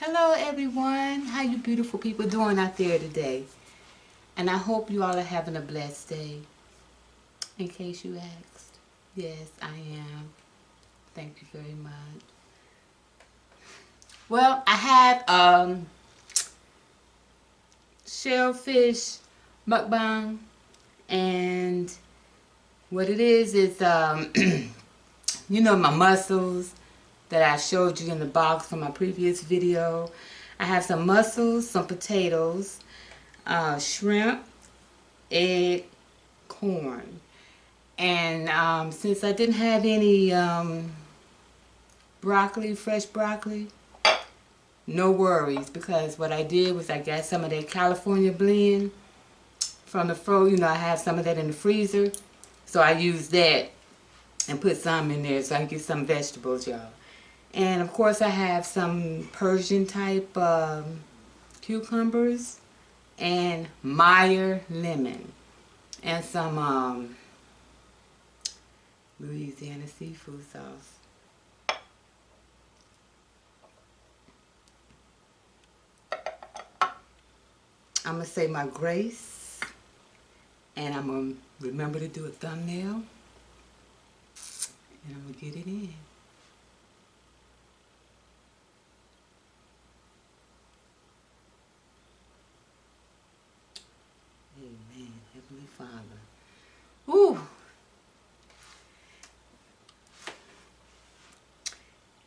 Hello everyone, how you beautiful people doing out there today? And I hope you all are having a blessed day. In case you asked, yes I am. Thank you very much. Well, I had shellfish mukbang, and what it is you know, my mussels that I showed you in the box from my previous video. I have some mussels, some potatoes, shrimp, egg, corn. And since I didn't have any broccoli, fresh broccoli, no worries, because what I did was I got some of that California blend from the frozen. You know, I have some of that in the freezer, so I used that and put some in there so I can get some vegetables, y'all. And of course I have some Persian type cucumbers and Meyer lemon and some Louisiana seafood sauce. I'm going to say my grace, and I'm going to remember to do a thumbnail, and I'm going to get it in. Amen. Heavenly Father. Ooh.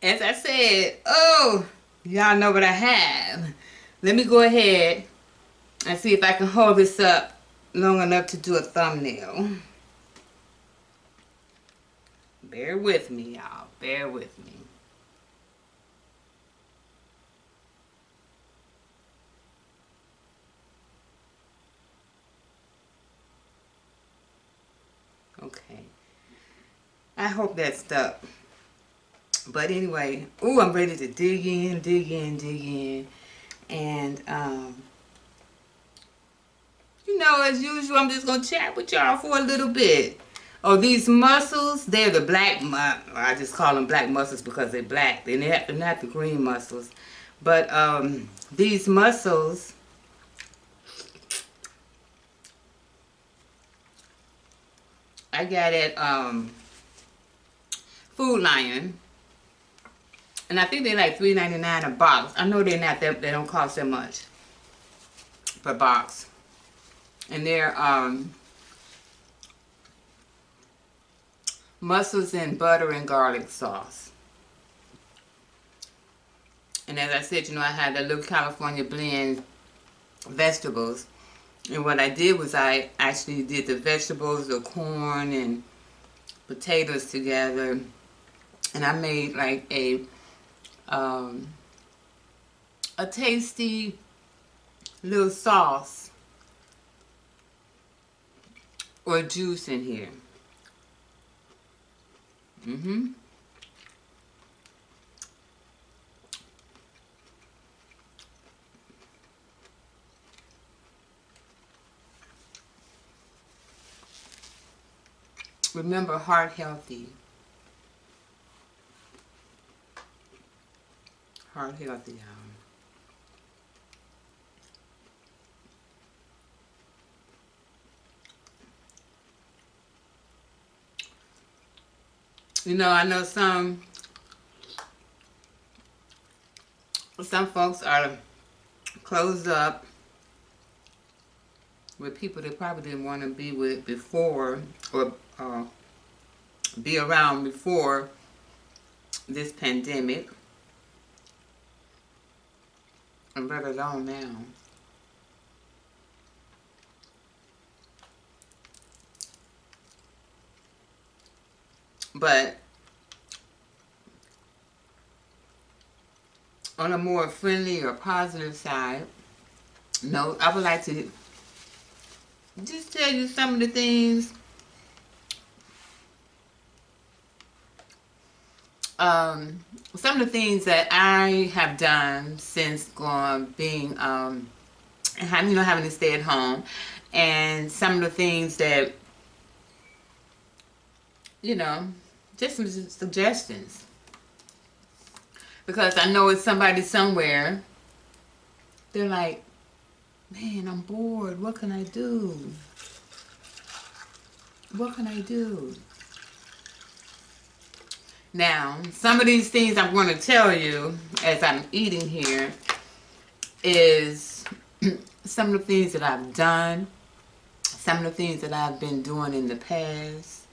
As I said, y'all know what I have. Let me go ahead and see if I can hold this up long enough to do a thumbnail. Bear with me, y'all. Bear with me. Okay. I hope that stuck. But anyway, I'm ready to dig in. And, you know, as usual, I'm just going to chat with y'all for a little bit. Oh, these mussels, they're the black, I just call them black mussels because they're black. They're not the green mussels. But these mussels, I got at Food Lion. And I think they're like $3.99 a box. I know they're not that, they don't cost that much per box. And they're mussels in butter and garlic sauce. And as I said, you know, I had that little California blend vegetables. And what I did was I actually did the vegetables, the corn and potatoes together. And I made like a tasty little sauce or juice in here. Remember, heart healthy. Heart healthy, y'all. You know, I know some folks are closed up with people they probably didn't want to be with before, or be around before this pandemic, and let alone now. But on a more friendly or positive side, no, I would like to just tell you some of the things some of the things that I have done since being having to stay at home, and some of the things that, you know, just some suggestions. Because I know it's somebody somewhere. They're like, man, I'm bored. What can I do? What can I do? Now, some of these things I'm going to tell you as I'm eating here is some of the things that I've done, some of the things that I've been doing in the past,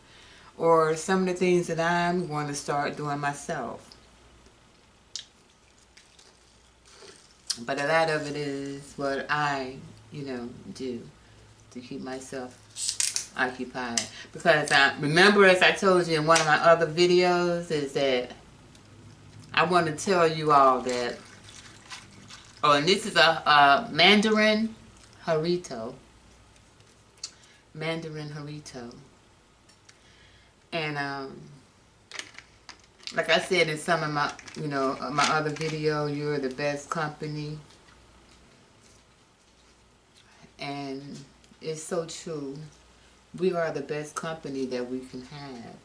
or some of the things that I'm going to start doing myself. But a lot of it is what I, do to keep myself occupied. Because I remember, as I told you in one of my other videos, is that I want to tell you all that, and this is a Mandarin Harito. Mandarin Harito. And like I said in some of my, my other video, you're the best company. And it's so true. We are the best company that we can have.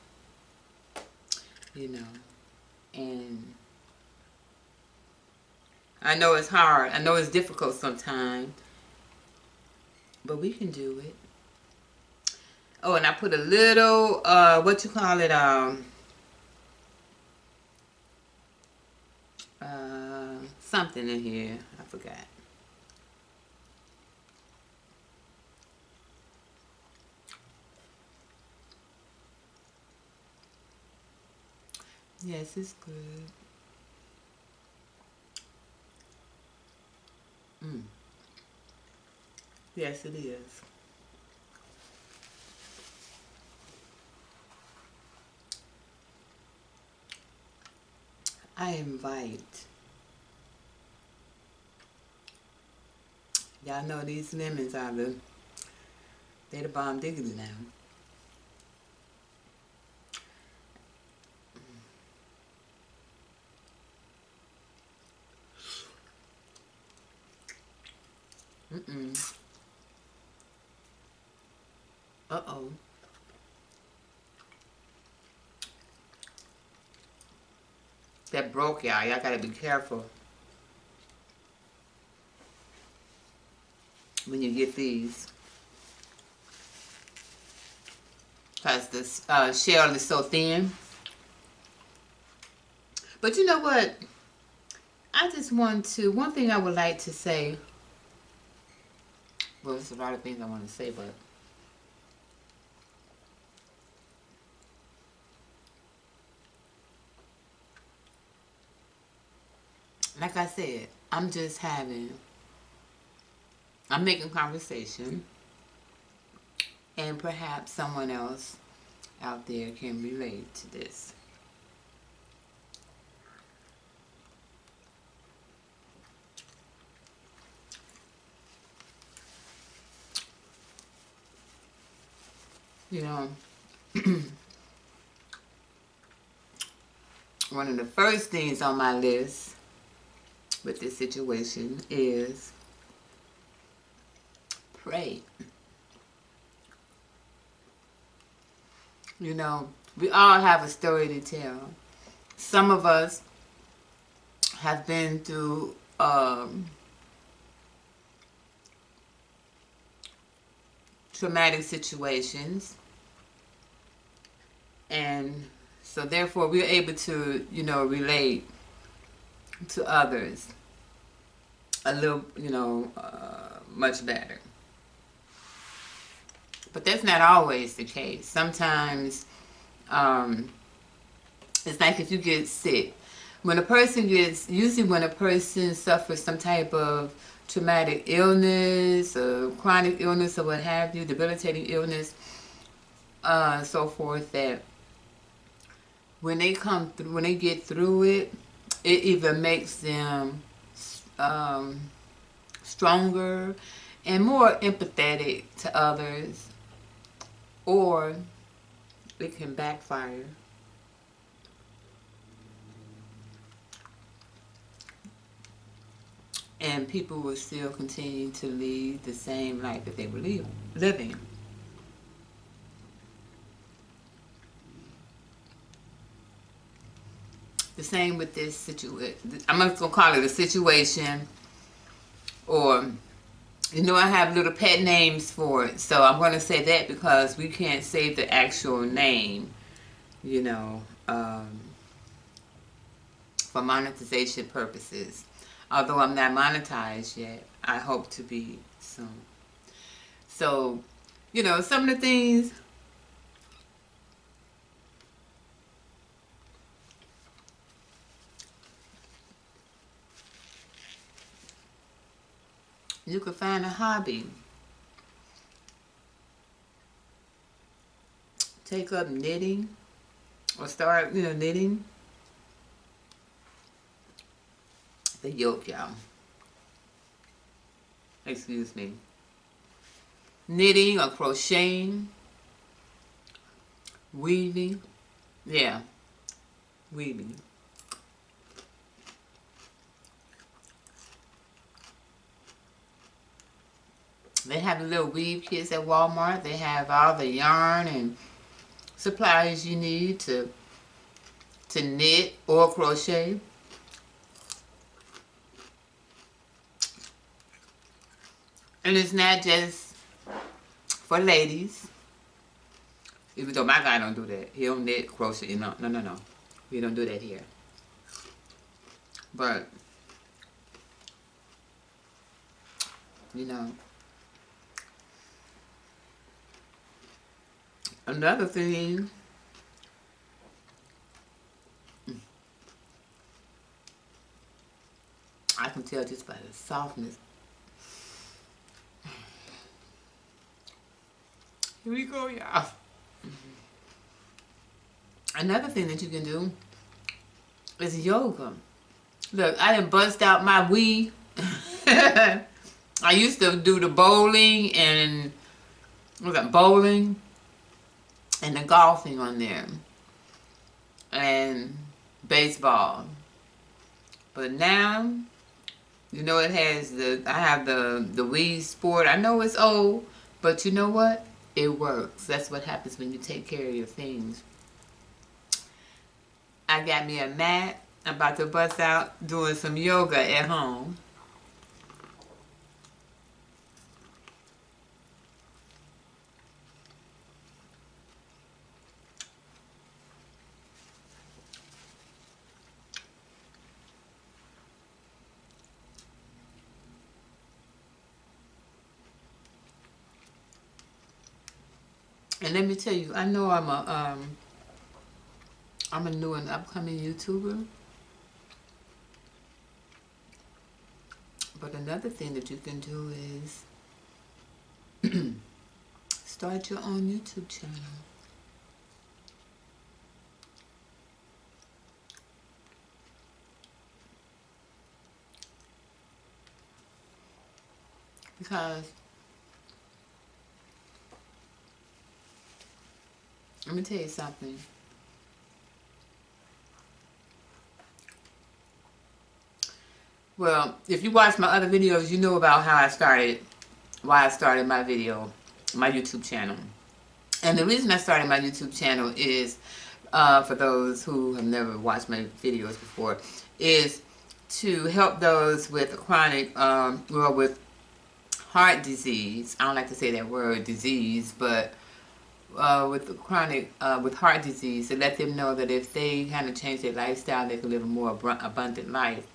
And I know it's hard. I know it's difficult sometimes. But we can do it. Oh, and I put a little, something in here. I forgot. Yes, it's good. Yes, it is. I invite. Y'all know these lemons are they the bomb diggity now. Uh-oh. That broke, y'all. Y'all gotta be careful when you get these. Because the shell is so thin. But you know what? I just want to, one thing I would like to say, well, there's a lot of things I want to say, but like I said, I'm making conversation, and perhaps someone else out there can relate to this. One of the first things on my list with this situation is pray. We all have a story to tell. Some of us have been through traumatic situations, and so therefore we're able to, relate to others a little, much better. But that's not always the case. Sometimes it's like if you get sick. Usually when a person suffers some type of traumatic illness, or chronic illness, or what have you, debilitating illness, so forth, that when they get through it, it either makes them stronger and more empathetic to others, or it can backfire. And people will still continue to lead the same life that they were living. The same with this situation. I'm just going to call it a situation. Or, you know, I have little pet names for it. So I'm going to say that because we can't say the actual name, you know, for monetization purposes. Although I'm not monetized yet, I hope to be soon. So, you know, some of the things you could find a hobby. Take up knitting or start, you know, knitting. The yoke, y'all. Excuse me. Knitting or crocheting. Weaving. Yeah. Weaving. They have the little weave kits at Walmart. They have all the yarn and supplies you need to knit or crochet. And it's not just for ladies. Even though my guy don't do that. He don't knit, crochet. No. We don't do that here. But, you know, another thing, I can tell just by the softness. Here we go, y'all. Another thing that you can do is yoga. Look, I done bust out my Wii. I used to do the bowling and bowling and the golfing on there and baseball. But now, you know, it has I have the Wii Sport. I know it's old, but you know what? It works. That's what happens when you take care of your things. I got me a mat. I'm about to bust out doing some yoga at home. And let me tell you, I know I'm a new and upcoming YouTuber. But another thing that you can do is start your own YouTube channel. Because let me tell you something. Well, if you watch my other videos, you know about how I started, why I started my YouTube channel. And the reason I started my YouTube channel is, for those who have never watched my videos before, is to help those with chronic, well, with heart disease. I don't like to say that word, disease, but with the chronic, with heart disease, to let them know that if they kind of change their lifestyle, they can live a more abundant life.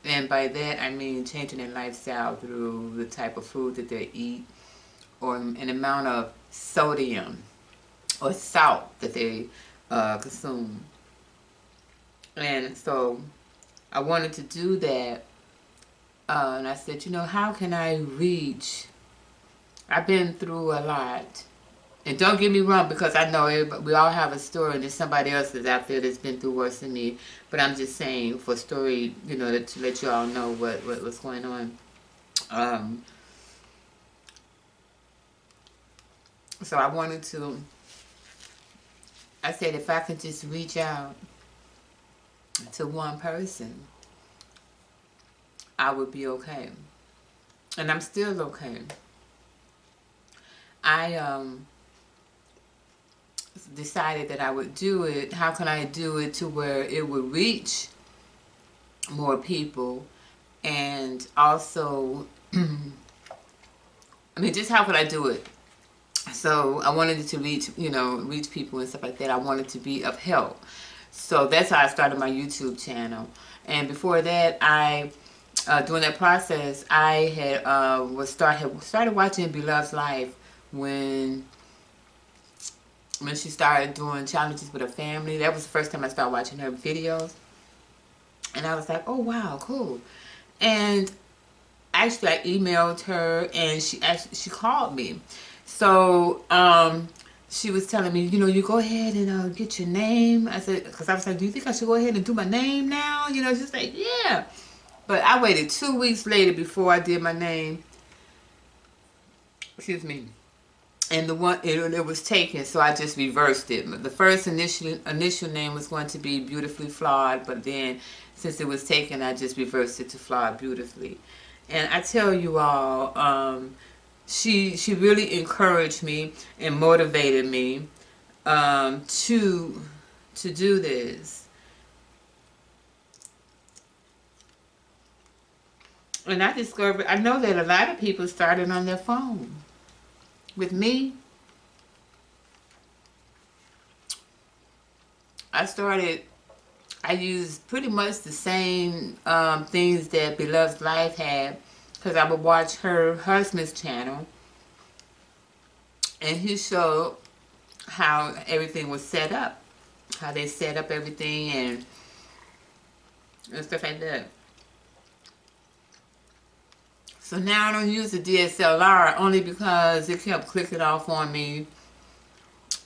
And by that, I mean changing their lifestyle through the type of food that they eat, or an amount of sodium or salt that they consume. And so I wanted to do that. And I said, you know, how can I reach? I've been through a lot. And don't get me wrong, because I know we all have a story, and there's somebody else that's out there that's been through worse than me. But I'm just saying, for story, you know, to let you all know what's going on. So I wanted to, I said, if I could just reach out to one person, I would be okay. And I'm still okay. decided that I would do it, how can I do it to where it would reach more people, and also, I mean, just how could I do it? So I wanted it to reach, you know, reach people and stuff like that. I wanted to be of help. So that's how I started my YouTube channel. And before that, during that process, I had started watching Beloved's life when she started doing challenges with her family. That was the first time I started watching her videos. And I was like, oh wow, cool. And actually I emailed her, and she called me. So she was telling me, you know, you go ahead and get your name. I said, because I was like, do you think I should go ahead and do my name now? You know, she's like, yeah. But I waited 2 weeks later before I did my name. Excuse me. And the one it was taken, so I just reversed it. The first initial name was going to be Beautifully Flawed, but then since it was taken, I just reversed it to Flawed Beautifully. And I tell you all, she really encouraged me and motivated me to do this. And I know that a lot of people started on their phone. With me, I used pretty much the same things that Beloved's Life had, because I would watch her husband's channel, and he showed how everything was set up, how they set up everything and stuff like that. So now I don't use the DSLR only because it kept clicking off on me,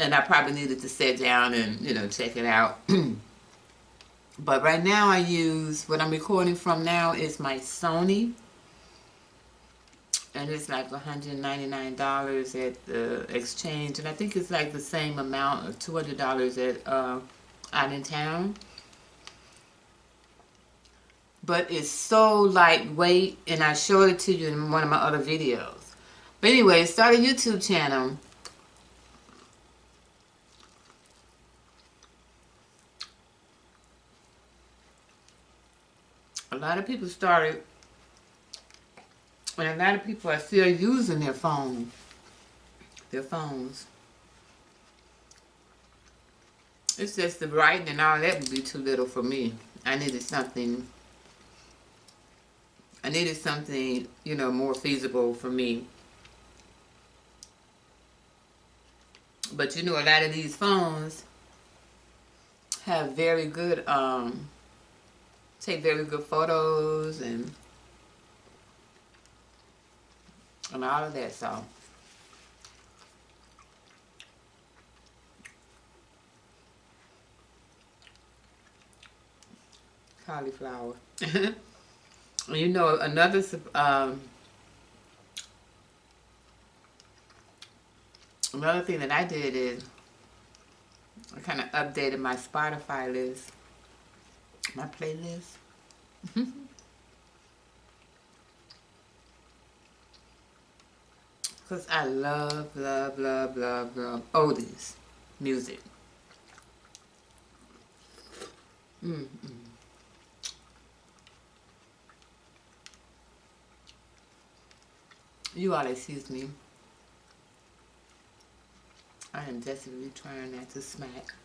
and I probably needed to sit down and, you know, check it out. But right now I use, what I'm recording from now is my Sony. And it's like $199 at the exchange. And I think it's like the same amount of $200 at out in town. But it's so lightweight, and I showed it to you in one of my other videos. But anyway, start a YouTube channel. A lot of people started, and a lot of people are still using their phones. It's just the writing and all that would be too little for me. I needed something, you know, more feasible for me. But you know, a lot of these phones have very good, take very good photos and all of that, so. Cauliflower. You know, another thing that I did is I kind of updated my Spotify list, my playlist. Because I love oldies music. You all excuse me. I am desperately trying not to smack.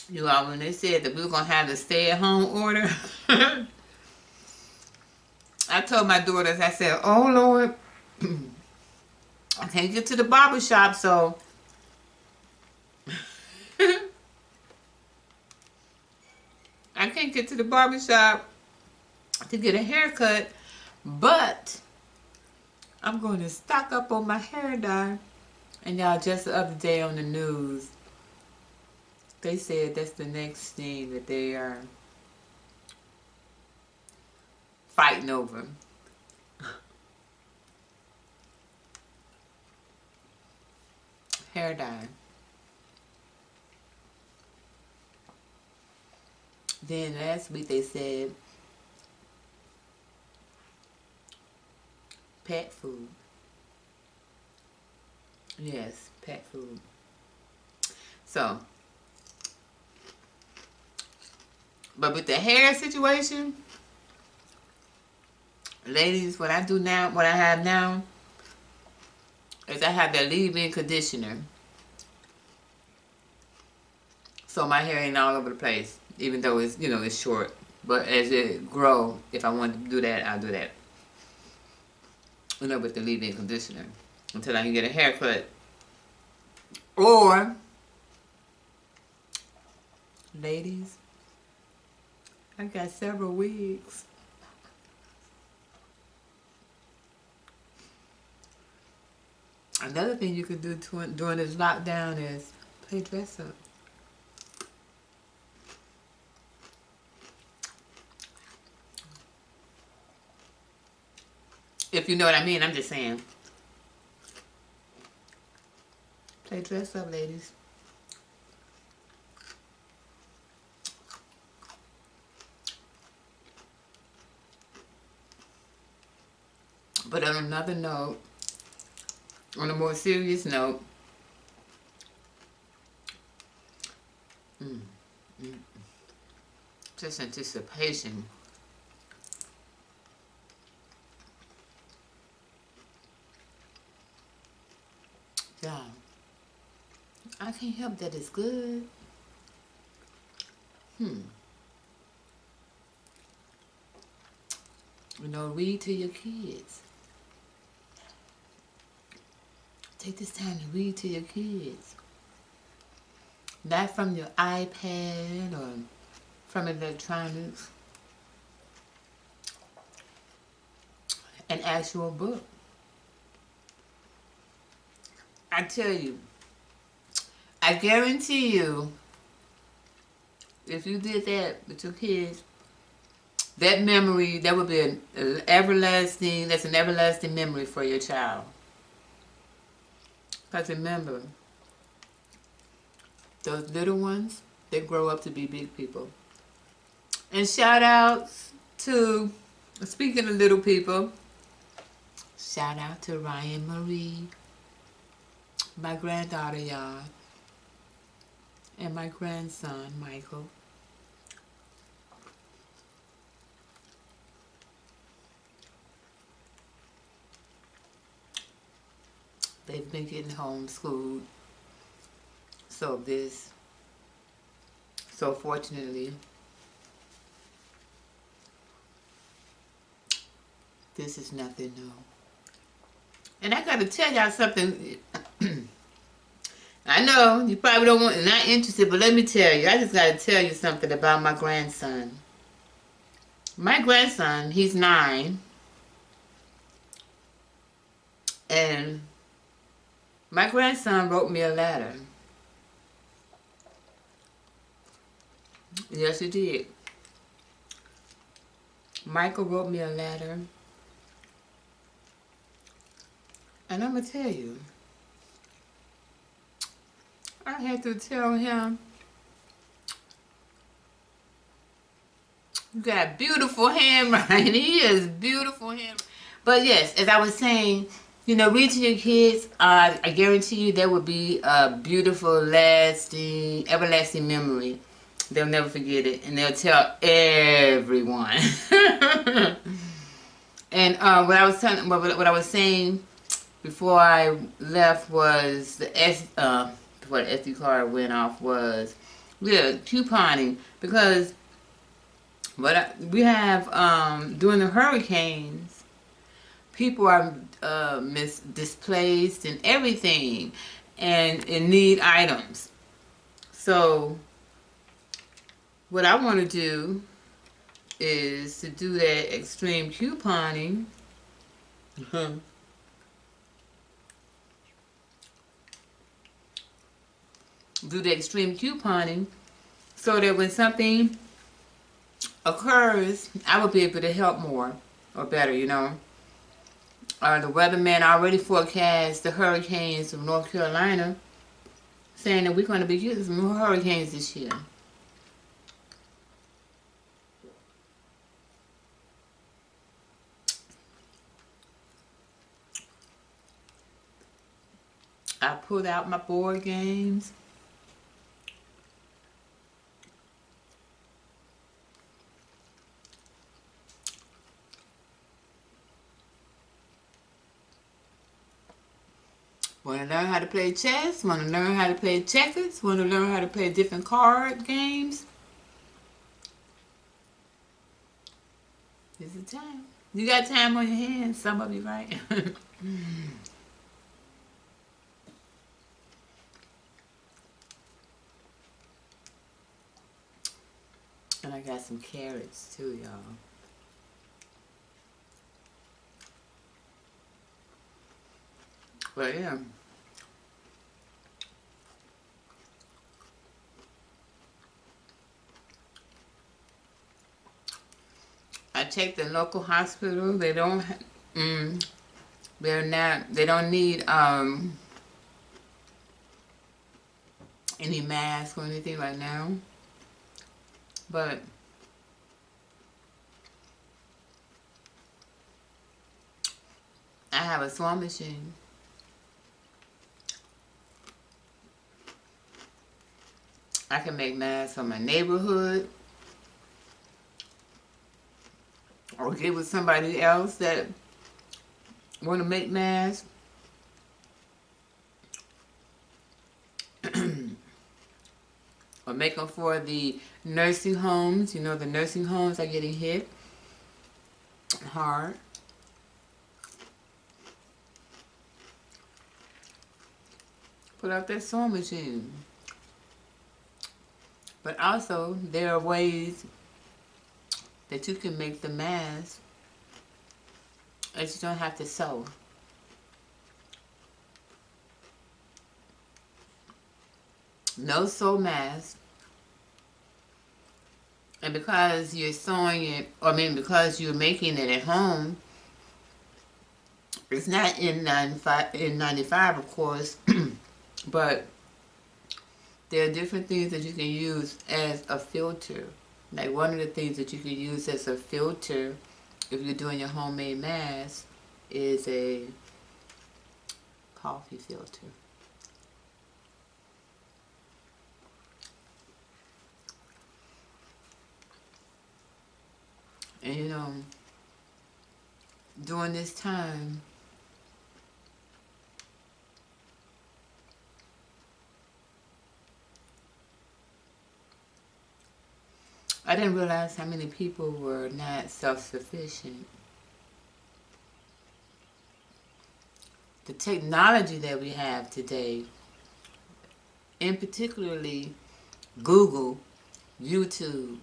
You all, when they said that we were going to have the stay-at-home order, I told my daughters, I said, oh, Lord, I can't get to the barber shop, so I can't get to the barber shop to get a haircut, but I'm going to stock up on my hair dye. And y'all, just the other day on the news, they said that's the next thing that they are fighting over. hair dye. Then last week they said pet food. Yes, pet food. So, but with the hair situation, ladies, what I do now, what I have now, is I have that leave-in conditioner. So my hair ain't all over the place, even though it's, you know, it's short. But as it grow, if I want to do that, I'll do that. You know, with the leave-in conditioner. Until I can get a haircut. Or, ladies, I got several wigs. Another thing you could do during this lockdown is play dress up. If you know what I mean, I'm just saying. Play dress up, ladies. But on another note, on a more serious note, just anticipation. Yeah, I can't help that it's good. You know, read to your kids. Take this time to read to your kids. Not from your iPad or from electronics. An actual book. I tell you, I guarantee you, if you did that with your kids, that memory, that would be an everlasting, that's an everlasting memory for your child. Because remember, those little ones, they grow up to be big people. And shout outs to, speaking of little people, shout out to Ryan Marie, my granddaughter, y'all, and my grandson, Michael. They've been getting homeschooled. So fortunately, this is nothing new. And I gotta tell y'all something. I know you probably don't want, not interested, but let me tell you. I just gotta tell you something about my grandson. My grandson, he's 9, and my grandson wrote me a letter. Yes, he did. Michael wrote me a letter. And I'm going to tell you, I had to tell him, you got beautiful handwriting. He is beautiful handwriting. But yes, as I was saying, you know, read to your kids. I guarantee you there will be a beautiful, lasting, everlasting memory. They'll never forget it, and they'll tell everyone. And what I was saying before I left was before the SD card went off was, yeah, couponing, because we have during the hurricanes, people are displaced and everything, and need items. So what I want to do is to do that extreme couponing. Do the extreme couponing so that when something occurs, I will be able to help more or better, you know. The weatherman already forecast the hurricanes of North Carolina saying that we're going to be getting some more hurricanes this year. I pulled out my board games. Want to learn how to play chess? Want to learn how to play checkers? Want to learn how to play different card games? This is the time. You got time on your hands, some of you, right? And I got some carrots too, y'all. But yeah. I checked the local hospital. They don't. They're not. They don't need any mask or anything right now. But I have a sewing machine. I can make masks for my neighborhood, or get with somebody else that want to make masks. Or make them for the nursing homes. You know, the nursing homes are getting hit hard. Put out that sewing machine. But also, there are ways that you can make the mask that you don't have to sew. No sew mask. And because you're sewing it, or I mean because you're making it at home, it's not N95 of course, but there are different things that you can use as a filter. Like one of the things that you can use as a filter if you're doing your homemade mask is a coffee filter. And you know, during this time, I didn't realize how many people were not self-sufficient. The technology that we have today, and particularly Google, YouTube,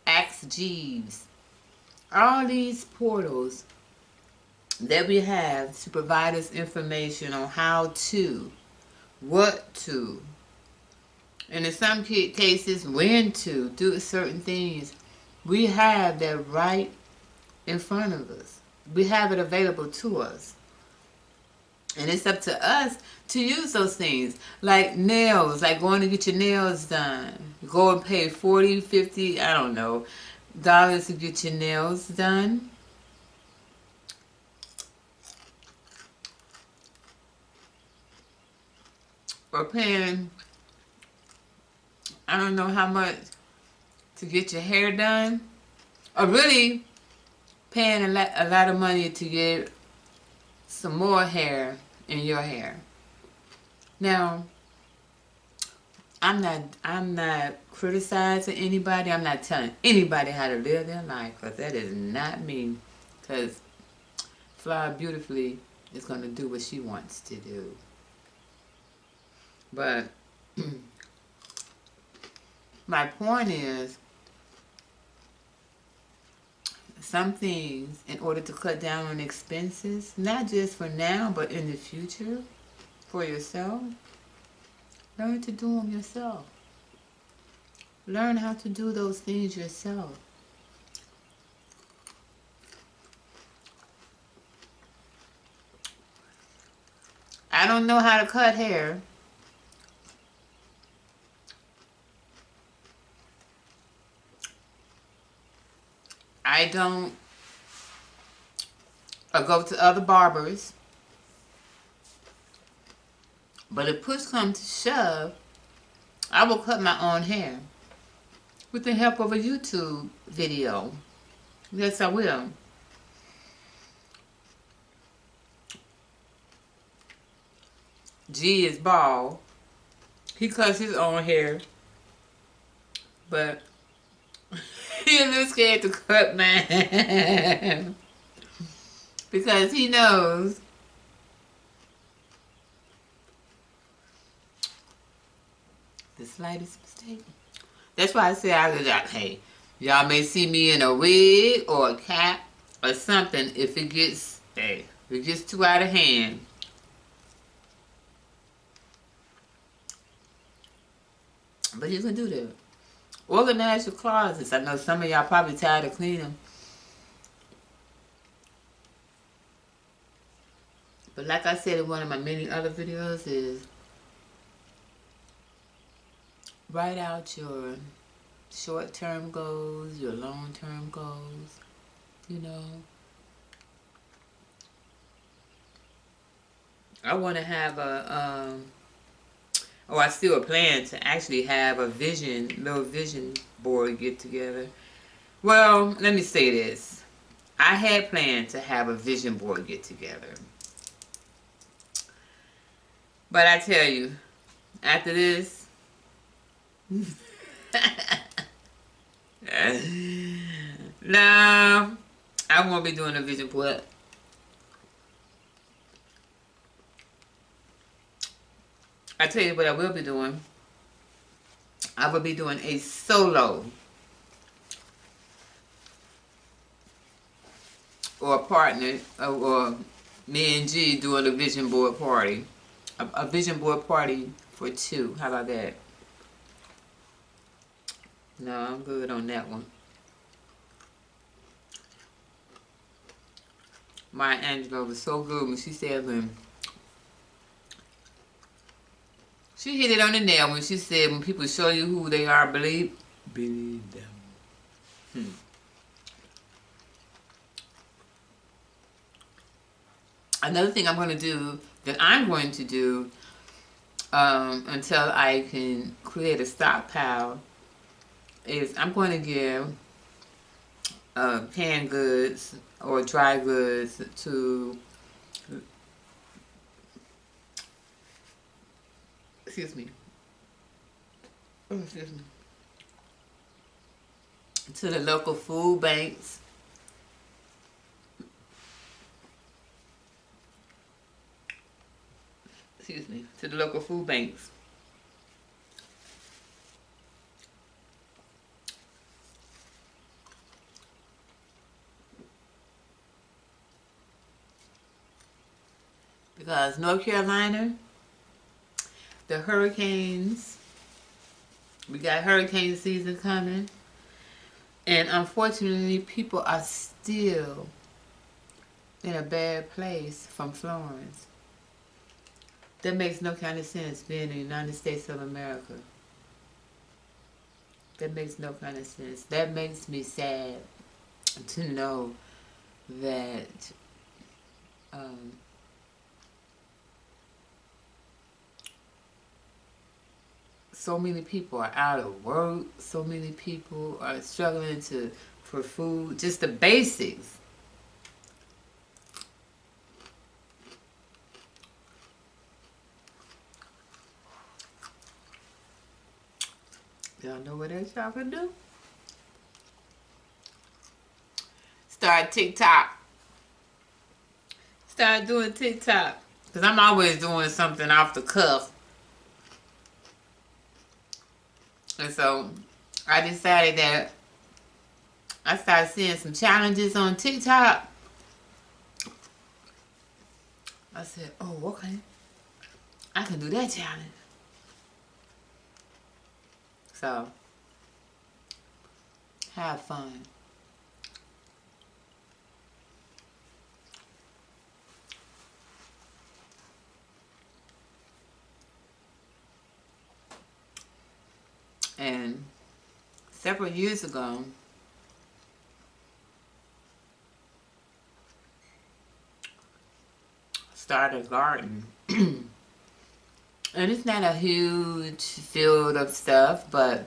Ask Jeeves, all these portals that we have to provide us information on how to, what to, and in some cases when to do certain things. We have that right in front of us. We have it available to us. And it's up to us to use those things. Like nails, like going to get your nails done. Go and pay 40, 50, I don't know, dollars to get your nails done. Or paying, I don't know how much to get your hair done. Or really paying a lot of money to get some more hair in your hair. Now, I'm not criticizing anybody. I'm not telling anybody how to live their life, because that is not me. Because Flawed Beautifully is going to do what she wants to do. But my point is, some things, in order to cut down on expenses, not just for now, but in the future, for yourself, learn to do them yourself. Learn how to do those things yourself. I don't know how to cut hair. I don't go to other barbers. But if push comes to shove, I will cut my own hair with the help of a YouTube video. Yes, I will. G is bald. He cuts his own hair, but he's a little scared to cut mine because he knows the slightest mistake. That's why I say hey, y'all may see me in a wig or a cap or something if it gets, hey, if it gets too out of hand. But you can do that. Organize your closets. I know some of y'all probably tired of cleaning. But like I said in one of my many other videos is write out your short-term goals, your long-term goals, you know. I want to have I still plan to actually have a little vision board get together. Well, let me say this. I had planned to have a vision board get together. But I tell you, after this, no, I won't be doing a vision board. I tell you what I will be doing. I will be doing a solo or a partner or me and G doing a vision board party. A vision board party for two. How about that? No, I'm good on that one. Maya Angelou was so good when she said she hit it on the nail when she said when people show you who they are, believe them. Another thing I'm going to do until I can create a stockpile is I'm going to give canned goods or dry goods to excuse me to the local food banks. Excuse me, to the local food banks. Because North Carolina, the hurricanes, we got hurricane season coming, and unfortunately people are still in a bad place from Florence. That makes no kind of sense being in the United States of America. That makes no kind of sense. That makes me sad to know that so many people are out of work. So many people are struggling for food. Just the basics. Y'all know what else y'all can do? Start TikTok. Start doing TikTok. Because I'm always doing something off the cuff. And so I decided that I started seeing some challenges on TikTok. I said, oh, okay. I can do that challenge. So, have fun. And several years ago, start a garden. And it's not a huge field of stuff, but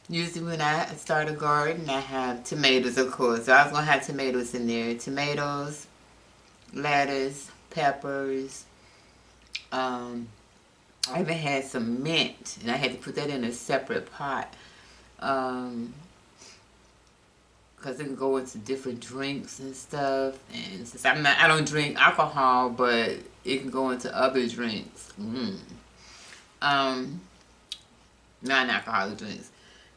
usually when I start a garden, I have tomatoes, of course. So I was going to have tomatoes in there. Tomatoes, lettuce, peppers. I even had some mint, and I had to put that in a separate pot. Because it can go into different drinks and stuff. And since I don't drink alcohol, but it can go into other drinks. Non-alcoholic drinks.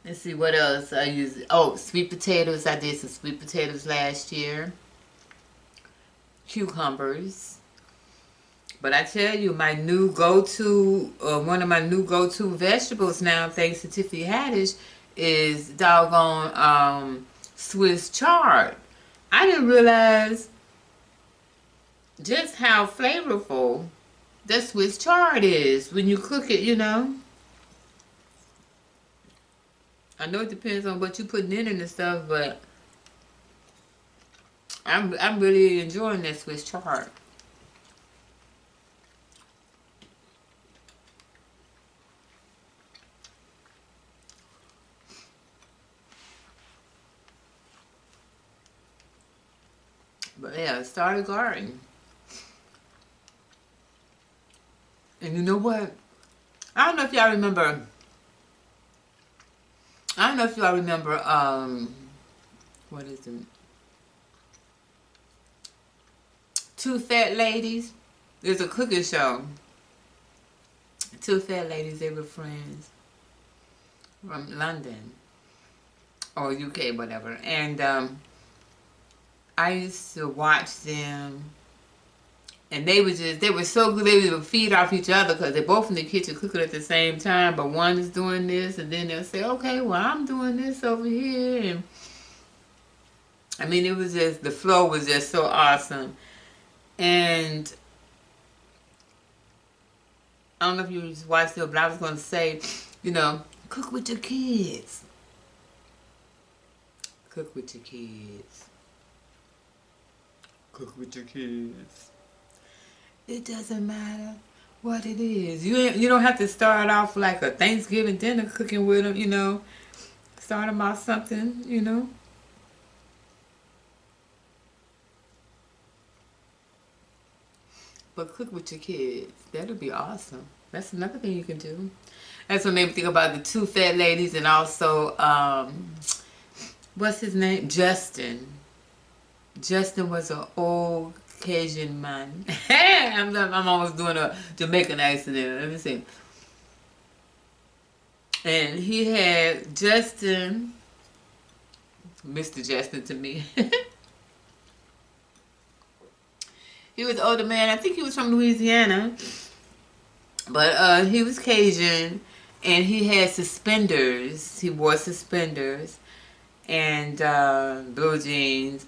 Let's see what else I use. Oh, sweet potatoes. I did some sweet potatoes last year. Cucumbers. But I tell you, my new go-to, one of my new go-to vegetables now, thanks to Tiffany Haddish, is doggone Swiss chard. I didn't realize just how flavorful the Swiss chard is when you cook it, you know. I know it depends on what you putting in and stuff, but I'm really enjoying that Swiss chard. But yeah, start a garden. And you know what? I don't know if y'all remember. I don't know if y'all remember, what is it? Two Fat Ladies. There's a cooking show. Two Fat Ladies, they were friends from London or UK, whatever. And I used to watch them, and they were so good. They would feed off each other because they're both in the kitchen cooking at the same time, but one is doing this, and then they'll say, okay, well, I'm doing this over here. And I mean, it was just, the flow was just so awesome. And I don't know if you just watched it, but I was going to say, you know, cook with your kids. Cook with your kids. Cook with your kids. It doesn't matter what it is. You don't have to start off like a Thanksgiving dinner cooking with them, you know. Start them off something, you know. But cook with your kids. That'll be awesome. That's another thing you can do. That's what made me think about the Two Fat Ladies, and also, what's his name? Justin. Justin was an old Cajun man. I'm almost doing a Jamaican accent there. Let me see. And he had Justin, Mr. Justin to me. He was an older man. I think he was from Louisiana. But he was Cajun. And he had suspenders. He wore suspenders. And blue jeans.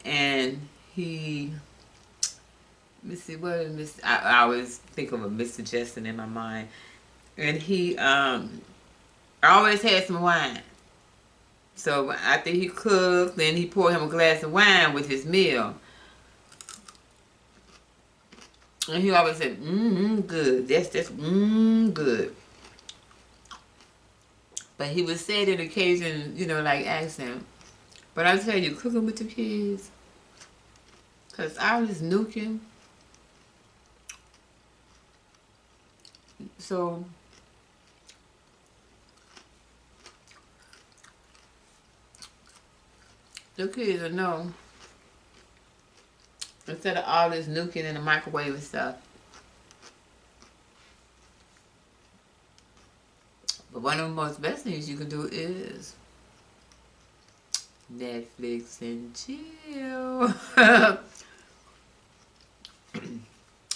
And he... Let me see, what is Mr. I always think of a Mr. Justin in my mind. And he always had some wine. So after he cooked, then he poured him a glass of wine with his meal. And he always said, good. That's good. But he would say it in occasion, you know, like accent. But I tell you, cooking with the kids. Because I was nuking. So, the kids will know. Instead of all this nuking in the microwave and stuff. But one of the most best things you can do is Netflix and chill.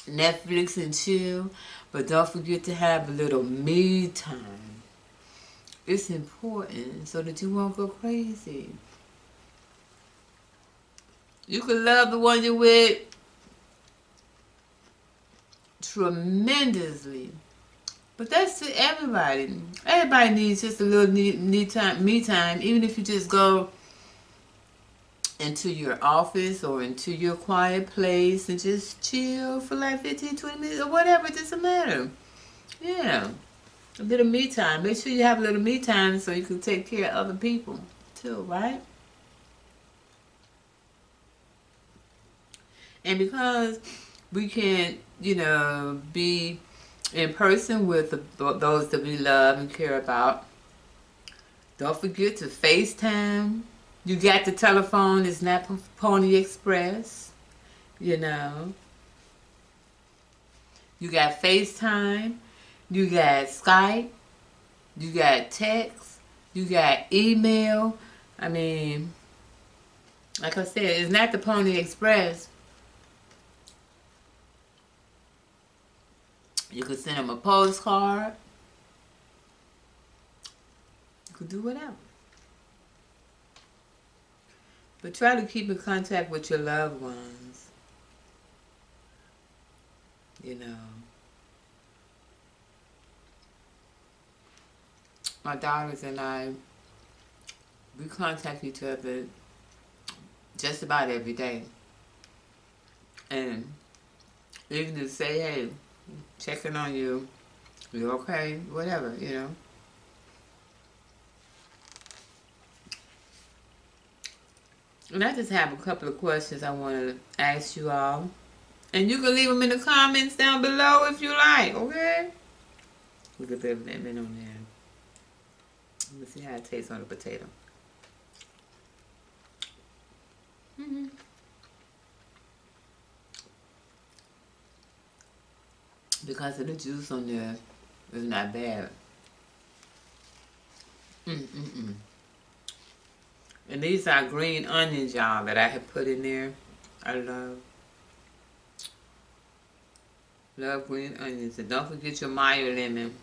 Netflix and chill. But don't forget to have a little me time. It's important so that you won't go crazy. You can love the one you're with tremendously. But that's to everybody. Everybody needs just a little me time. Even if you just go into your office or into your quiet place and just chill for like 15, 20 minutes or whatever. It doesn't matter. Yeah. A little me time. Make sure you have a little me time so you can take care of other people too, right? And because we can't, be in person with those that we love and care about, don't forget to FaceTime. You got the telephone, it's not Pony Express, you know. You got FaceTime, you got Skype, you got text, you got email. I mean, like I said, it's not the Pony Express. You could send them a postcard. You could do whatever. But try to keep in contact with your loved ones. You know. My daughters and I, we contact each other just about every day. And even to say, hey, checking on you, you okay, whatever, you know. And I just have a couple of questions I want to ask you all. And you can leave them in the comments down below if you like, okay? We could put them in on there. Let's see how it tastes on the potato. Because of the juice on there, it's not bad. And these are green onions, y'all, that I have put in there. I love green onions. And don't forget your Meyer lemon.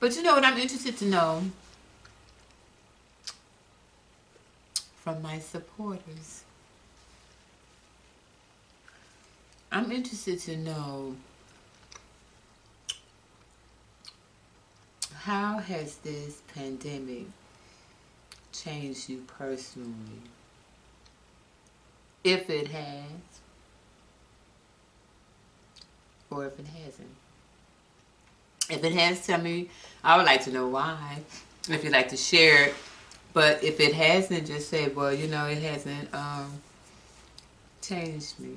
But you know what I'm interested to know from my supporters? I'm interested to know, how has this pandemic changed you personally? If it has, or if it hasn't. If it has, tell me. I would like to know why, if you'd like to share it. But if it hasn't, just say, well, it hasn't changed me,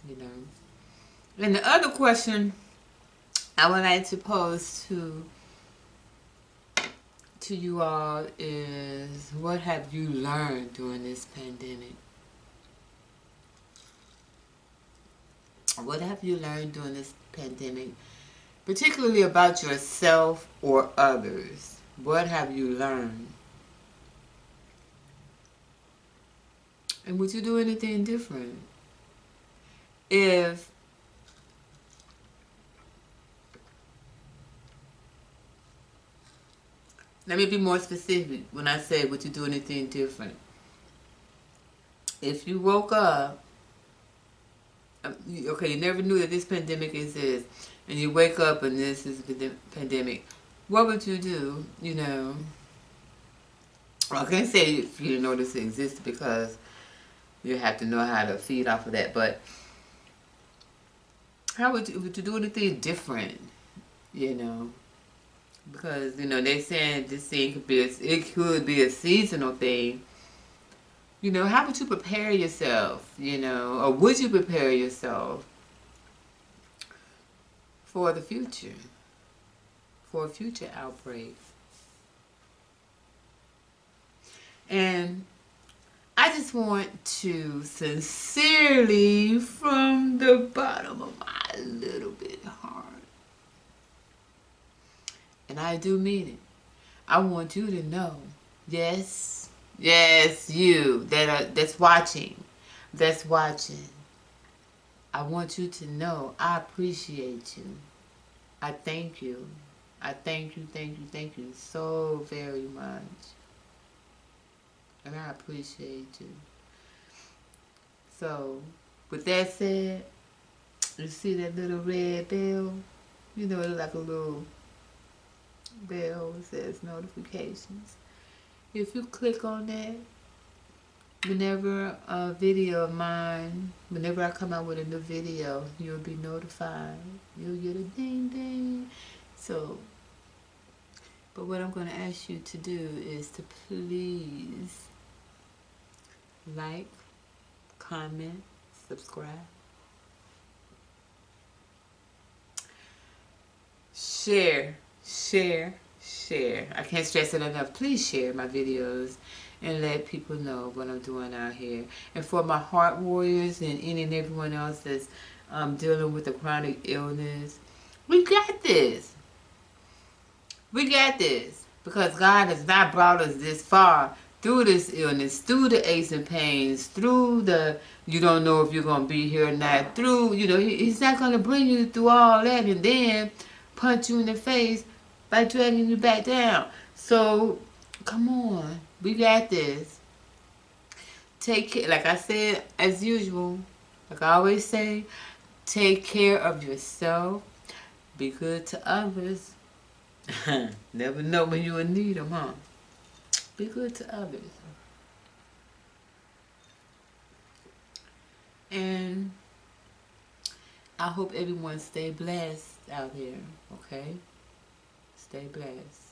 you know. And the other question I would like to pose to you all is, what have you learned during this pandemic? What have you learned during this pandemic, particularly about yourself or others? What have you learned? And would you do anything different? Let me be more specific when I say, would you do anything different? If you woke up, okay, you never knew that this pandemic exists, and you wake up and this is the pandemic, what would you do? I can't say if you didn't know this existed, because you have to know how to feed off of that, but how would you do anything different? Because they saying this thing could be a seasonal thing. How would you prepare yourself? Or would you prepare yourself for the future, for a future outbreak? And I just want to sincerely, from the bottom of my little bit heart, and I do mean it, I want you to know, yes, you that's watching, I want you to know I appreciate you. I thank you. I thank you so very much. And I appreciate you. So, with that said, you see that little red bell? You know, it's like a little bell that says notifications. If you click on that, whenever a video of mine, whenever I come out with a new video, you'll be notified. You'll get a ding ding. So, but what I'm going to ask you to do is to please like, comment, subscribe, share, share. I can't stress it enough. Please share my videos and let people know what I'm doing out here. And for my heart warriors and any and everyone else that's dealing with a chronic illness, we got this. We got this. Because God has not brought us this far through this illness, through the aches and pains, through the you don't know if you're going to be here or not, through, He's not going to bring you through all that and then punch you in the face by dragging you back down. So, come on. We got this. Take care. Like I said, as usual, like I always say, take care of yourself. Be good to others. Never know when you will need them, huh? Be good to others. And I hope everyone stay blessed out here, okay? Stay blessed.